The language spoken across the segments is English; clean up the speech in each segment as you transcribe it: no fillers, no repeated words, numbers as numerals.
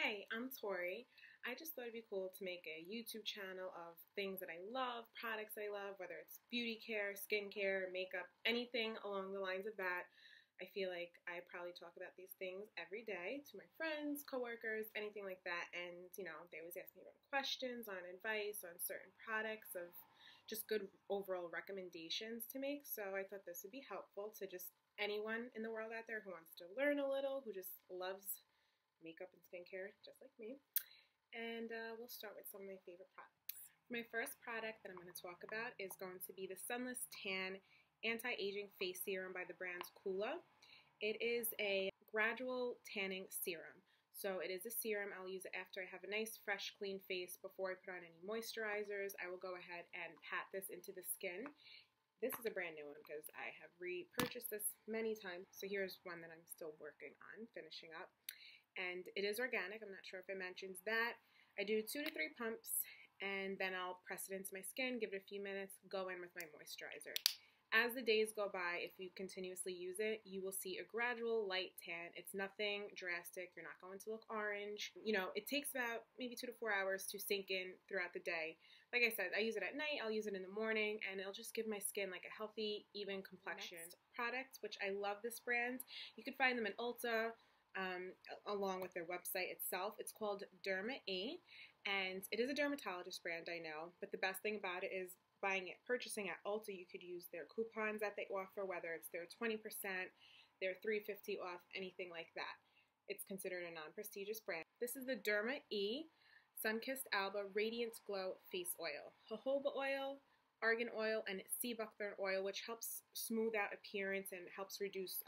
Hey, I'm Tori. I just thought it'd be cool to make a YouTube channel of things that I love, products that I love, whether it's beauty care, skincare, makeup, anything along the lines of that. I feel like I probably talk about these things every day to my friends, coworkers, anything like that. And, they always ask me about questions on advice on certain products, of just good overall recommendations to make. So I thought this would be helpful to just anyone in the world out there who wants to learn a little, who just loves makeup and skincare just like me. And we'll start with some of my favorite products. My first product that I'm going to talk about is going to be the Sunless Tan Anti-Aging Face Serum by the brand COOLA. It is a gradual tanning serum. So it is a serum. I'll use it after I have a nice, fresh, clean face. Before I put on any moisturizers, I will go ahead and pat this into the skin. This is a brand new one because I have repurchased this many times. So here's one that I'm still working on, finishing up. And it is organic. I'm not sure if I mentioned that. I do 2 to 3 pumps, and then I'll press it into my skin, give it a few minutes, go in with my moisturizer. As the days go by, if you continuously use it, you will see a gradual light tan. It's nothing drastic. You're not going to look orange. It takes about maybe 2 to 4 hours to sink in throughout the day. Like I said, I use it at night, I'll use it in the morning, and it'll just give my skin like a healthy, even complexion. Next product, which I love this brand. You can find them in Ulta, along with their website itself. It's called DERMA E, and it is a dermatologist brand, I know, but the best thing about it is purchasing at Ulta, you could use their coupons that they offer, whether it's their 20%, their $3.50 off, anything like that. It's considered a non-prestigious brand. This is the DERMA E SunKissAlba Radiant Glow Face Oil. Jojoba oil, argan oil, and sea buckthorn oil, which helps smooth out appearance and helps reduce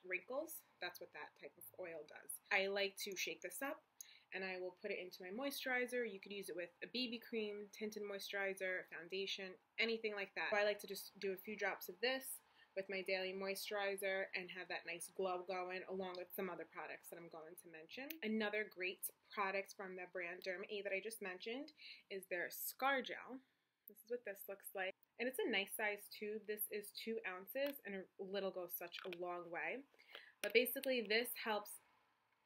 wrinkles. That's what that type of oil does. I like to shake this up, and I will put it into my moisturizer. You could use it with a BB cream, tinted moisturizer, foundation, anything like that. So I like to just do a few drops of this with my daily moisturizer and have that nice glow going, along with some other products that I'm going to mention. Another great product from the brand DERMA E that I just mentioned is their Scar Gel. This is what this looks like. And it's a nice size tube. This is 2 ounces, and a little goes such a long way. But basically this helps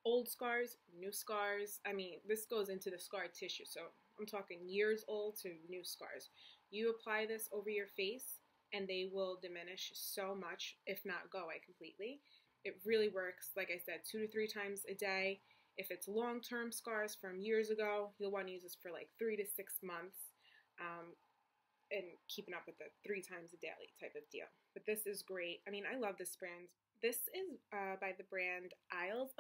old scars, new scars. I mean, this goes into the scar tissue. So I'm talking years old to new scars. You apply this over your face and they will diminish so much, if not go away completely. It really works, like I said, 2 to 3 times a day. If it's long-term scars from years ago, you'll want to use this for like 3 to 6 months. And keeping up with the 3 times a daily type of deal. But this is great. I mean, I love this brand. This is by the brand e.l.f.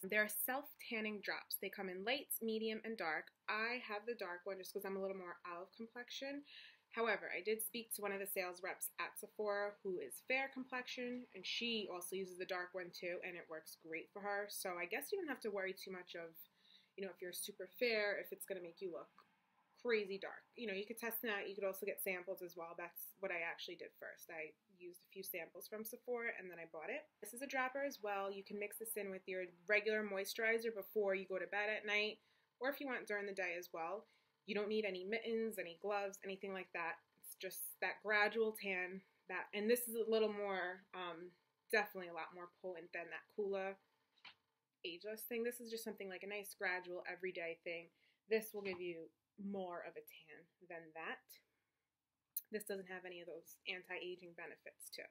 They're self-tanning drops. They come in light, medium, and dark. I have the dark one just because I'm a little more olive complexion. However, I did speak to one of the sales reps at Sephora who is fair complexion, and she also uses the dark one too, and it works great for her. So I guess you don't have to worry too much of, if you're super fair, if it's going to make you look crazy dark. You could test it out. You could also get samples as well. That's what I actually did first. I used a few samples from Sephora and then I bought it. This is a dropper as well. You can mix this in with your regular moisturizer before you go to bed at night, or if you want during the day as well. You don't need any mittens, any gloves, anything like that. It's just that gradual tan. And this is a little more, definitely a lot more potent than that COOLA ageless thing. This is just something like a nice gradual everyday thing. This will give you more of a tan than that. This doesn't have any of those anti-aging benefits too.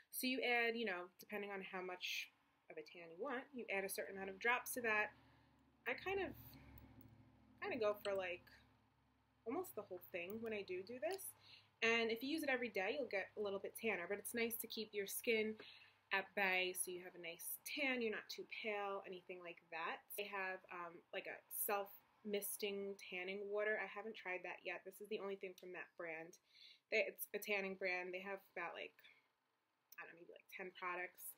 So you add, depending on how much of a tan you want, you add a certain amount of drops to that. I kind of go for like almost the whole thing when I do this. And if you use it every day, you'll get a little bit tanner, but it's nice to keep your skin at bay so you have a nice tan, you're not too pale, anything like that. They have like a self-misting tanning water. I haven't tried that yet. This is the only thing from that brand. It's a tanning brand. They have about like, I don't know, maybe like 10 products,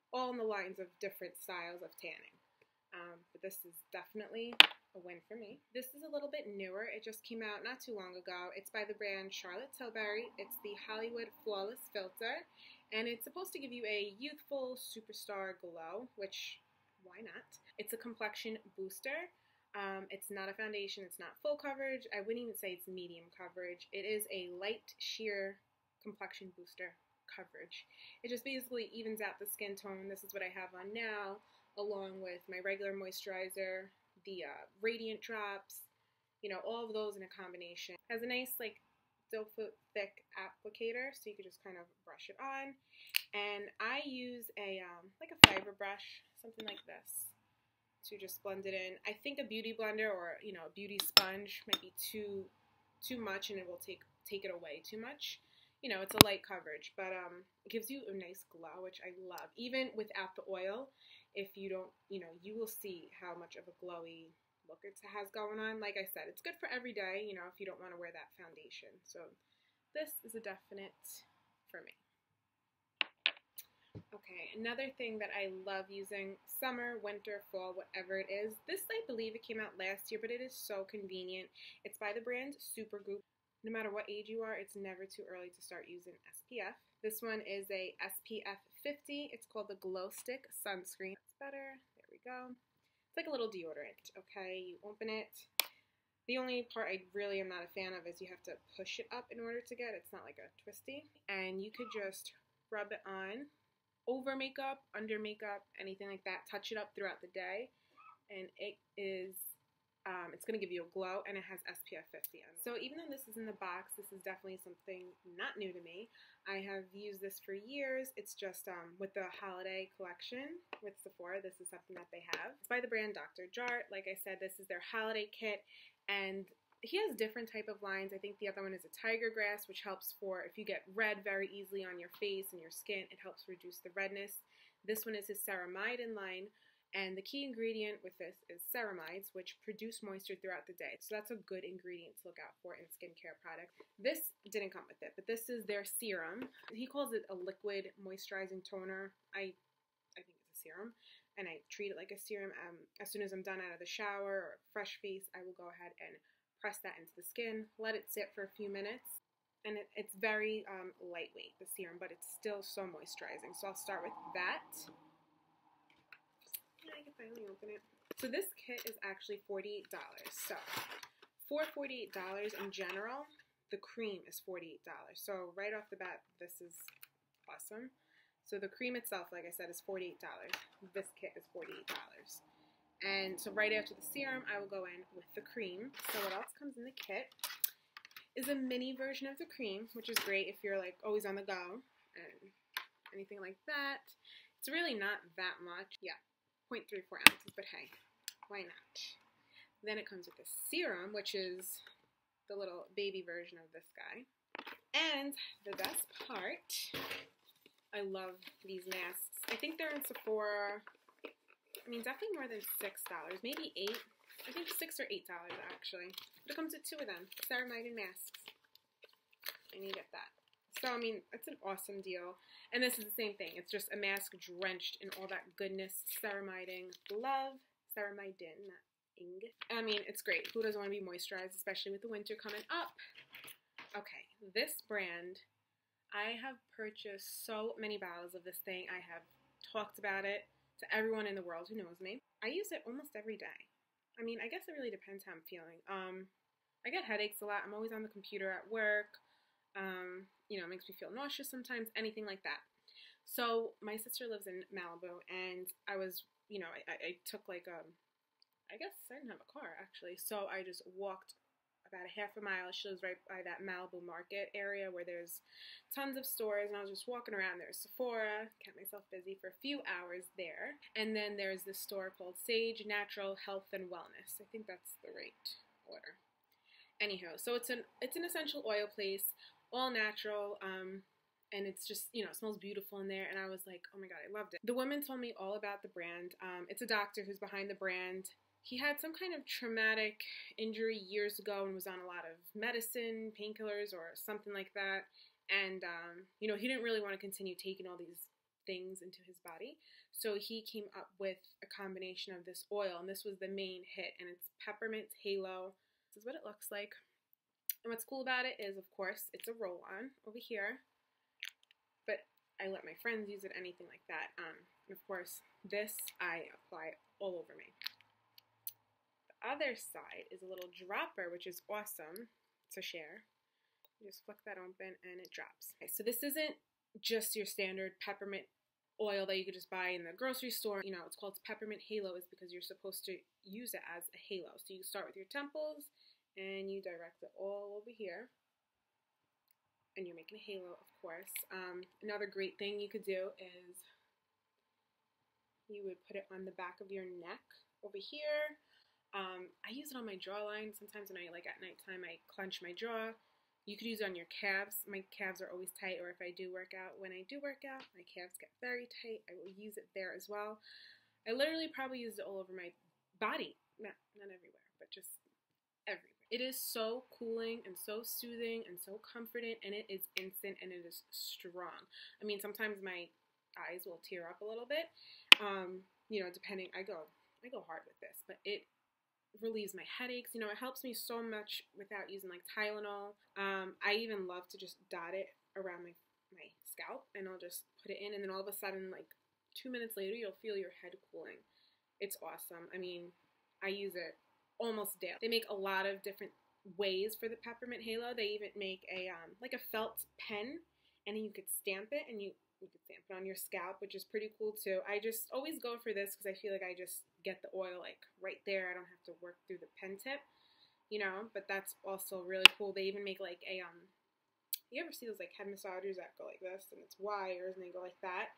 all in the lines of different styles of tanning. But this is definitely a win for me. This is a little bit newer. It just came out not too long ago. It's by the brand Charlotte Tilbury. It's the Hollywood Flawless Filter, and it's supposed to give you a youthful superstar glow, which, why not? It's a complexion booster. It's not a foundation. It's not full coverage. I wouldn't even say it's medium coverage. It is a light sheer complexion booster coverage. It just basically evens out the skin tone. This is what I have on now, along with my regular moisturizer, the Radiant Drops, you know, all of those in a combination. It has a nice like doe foot thick applicator, so you can just kind of brush it on. And I use a like a fiber brush, something like this, to just blend it in. I think a beauty blender or, you know, a beauty sponge might be too much, and it will take it away too much. You know, it's a light coverage, but it gives you a nice glow, which I love. Even without the oil, if you don't, you know, you will see how much of a glowy look it has going on. Like I said, it's good for every day, you know, if you don't want to wear that foundation. So this is a definite for me. Okay, another thing that I love using, summer, winter, fall, whatever it is. This, I believe it came out last year, but it is so convenient. It's by the brand SUPERGOOP. No matter what age you are, it's never too early to start using SPF. This one is a SPF 50. It's called the Glow Stick Sunscreen. That's better. There we go. It's like a little deodorant, okay? You open it. The only part I really am not a fan of is you have to push it up in order to get it. It's not like a twisty. And you could just rub it on over makeup, under makeup, anything like that. Touch it up throughout the day. And it is... it's going to give you a glow, and it has SPF 50 on it. So even though this is in the box, this is definitely something not new to me. I have used this for years. It's just with the holiday collection with Sephora, this is something that they have. It's by the brand Dr. JART. Like I said, this is their holiday kit, and he has different type of lines. I think the other one is a tiger grass, which helps for if you get red very easily on your face and your skin, it helps reduce the redness. This one is his ceramide line. And the key ingredient with this is ceramides, which produce moisture throughout the day. So that's a good ingredient to look out for in skincare products. This didn't come with it, but this is their serum. He calls it a liquid moisturizing toner. I think it's a serum, and I treat it like a serum. As soon as I'm done out of the shower or fresh face, I will go ahead and press that into the skin, let it sit for a few minutes. And it's very lightweight, the serum, but it's still so moisturizing. So I'll start with that. I can finally open it. So this kit is actually $48. So for $48 in general, the cream is $48. So right off the bat, this is awesome. So the cream itself, like I said, is $48. This kit is $48. And so right after the serum, I will go in with the cream. So what else comes in the kit is a mini version of the cream, which is great if you're like always on the go and anything like that. It's really not that much. Yeah. 0.34 ounces, but hey, why not? Then it comes with the serum, which is the little baby version of this guy. And the best part, I love these masks. I think they're in Sephora, I mean, definitely more than $6, maybe $8. I think $6 or $8 actually. But it comes with 2 of them, ceramide and masks. And you get that. So, I mean, it's an awesome deal. And this is the same thing. It's just a mask drenched in all that goodness, ceramiding. Love ceramidin, not ing. I mean, it's great. Who doesn't want to be moisturized, especially with the winter coming up? Okay, this brand, I have purchased so many bottles of this thing. I have talked about it to everyone in the world who knows me. I use it almost every day. I mean, I guess it really depends how I'm feeling. I get headaches a lot. I'm always on the computer at work. You know, it makes me feel nauseous sometimes, anything like that. So my sister lives in Malibu, and I was, you know, I took like I guess I didn't have a car actually, so I just walked about a half a mile. She lives right by that Malibu market area where there's tons of stores, and I was just walking around. There's Sephora, kept myself busy for a few hours there, and then there's this store called Sage Natural Health and Wellness. I think that's the right order. Anyhow, so it's an essential oil place, all natural, and it's just, you know, it smells beautiful in there, and I was like, oh my god, I loved it. The woman told me all about the brand. It's a doctor who's behind the brand. He had some kind of traumatic injury years ago and was on a lot of medicine, painkillers, or something like that, and, you know, he didn't really want to continue taking all these things into his body, so he came up with a combination of this oil, and this was the main hit, and it's Peppermint Halo. This is what it looks like. And what's cool about it is, of course, it's a roll-on over here, but I let my friends use it, anything like that. And of course, this I apply all over me. The other side is a little dropper, which is awesome to share. You just flick that open and it drops. Okay, so this isn't just your standard peppermint oil that you could just buy in the grocery store. You know, it's called Peppermint Halo is because you're supposed to use it as a halo. So you start with your temples and you direct it all over here. And you're making a halo, of course. Another great thing you could do is you would put it on the back of your neck over here. I use it on my jawline. Sometimes when I, like at nighttime, I clench my jaw. You could use it on your calves. My calves are always tight, or if I do work out, when I do work out, my calves get very tight. I will use it there as well. I literally probably use it all over my body. Not everywhere, but just everywhere. It is so cooling and so soothing and so comforting, and it is instant and it is strong. I mean, sometimes my eyes will tear up a little bit. You know, depending, I go hard with this, but it relieves my headaches. You know, it helps me so much without using like Tylenol. I even love to just dot it around my scalp, and I'll just put it in, and then all of a sudden, like 2 minutes later, you'll feel your head cooling. It's awesome. I mean, I use it almost daily. They make a lot of different ways for the peppermint halo. They even make a like a felt pen, and then you could stamp it, and you could stamp it on your scalp, which is pretty cool too. I just always go for this because I feel like I just get the oil like right there. I don't have to work through the pen tip, you know, but that's also really cool. They even make like a you ever see those like head massagers that go like this, and it's wires and they go like that?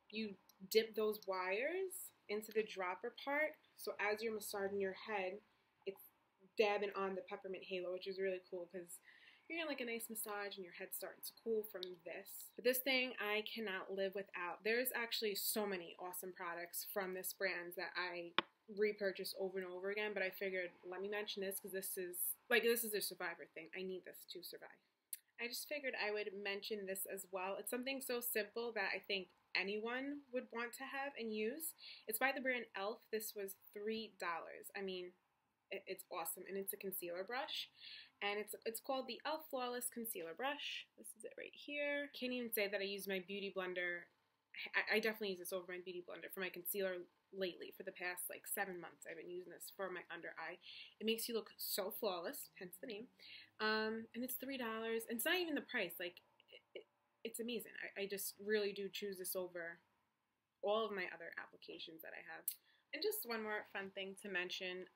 You dip those wires into the dropper part, so as you're massaging your head, it's dabbing on the peppermint halo, which is really cool because you're getting like a nice massage and your head's starting to cool from this. But this thing I cannot live without. There's actually so many awesome products from this brand that I repurchase over and over again, but I figured let me mention this because this is a survivor thing. I need this to survive. I just figured I would mention this as well. It's something so simple that I think anyone would want to have and use. It's by the brand e.l.f. This was $3. I mean, it's awesome, and it's a concealer brush, and it's called the e.l.f. Flawless Concealer Brush. This is it right here. Can't even say that I use my beauty blender. I definitely use this over my beauty blender for my concealer lately. For the past like 7 months, I've been using this for my under eye. It makes you look so flawless, hence the name. And it's $3. And it's not even the price. Like, it's amazing. I just really do choose this over all of my other applications that I have. And just one more fun thing to mention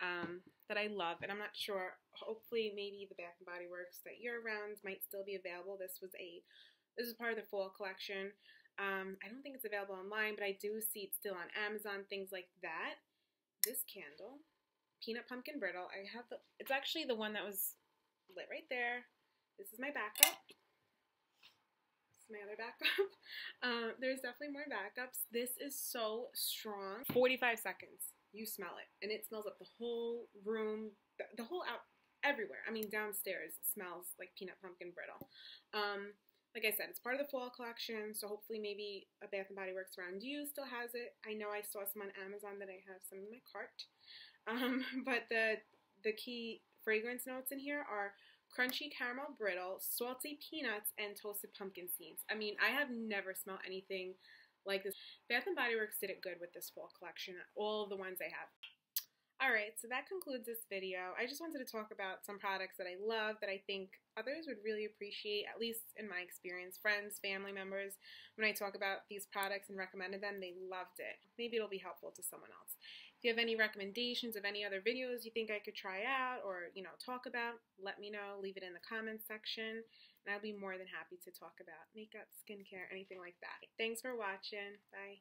that I love, and I'm not sure, hopefully maybe the Bath & Body Works that you're around might still be available. This is part of the fall collection. I don't think it's available online, but I do see it still on Amazon, things like that. This candle, Peanut Pumpkin Brittle, it's actually the one that was lit right there. This is my backup. My other backup. There's definitely more backups. This is so strong. 45 seconds, you smell it, and it smells up the whole room, the whole out everywhere. I mean, downstairs it smells like Peanut Pumpkin Brittle. Like I said, it's part of the fall collection, so hopefully maybe a Bath & Body Works around you still has it. I know I saw some on Amazon that I have some in my cart. But the key fragrance notes in here are crunchy caramel brittle, salty peanuts, and toasted pumpkin seeds. I mean, I have never smelled anything like this. Bath & Body Works did it good with this fall collection, all of the ones I have. Alright, so that concludes this video. I just wanted to talk about some products that I love that I think others would really appreciate, at least in my experience. Friends, family members, when I talk about these products and recommended them, they loved it. Maybe it'll be helpful to someone else. If you have any recommendations of any other videos you think I could try out or, you know, talk about, let me know. Leave it in the comments section, and I'll be more than happy to talk about makeup, skincare, anything like that. Thanks for watching. Bye.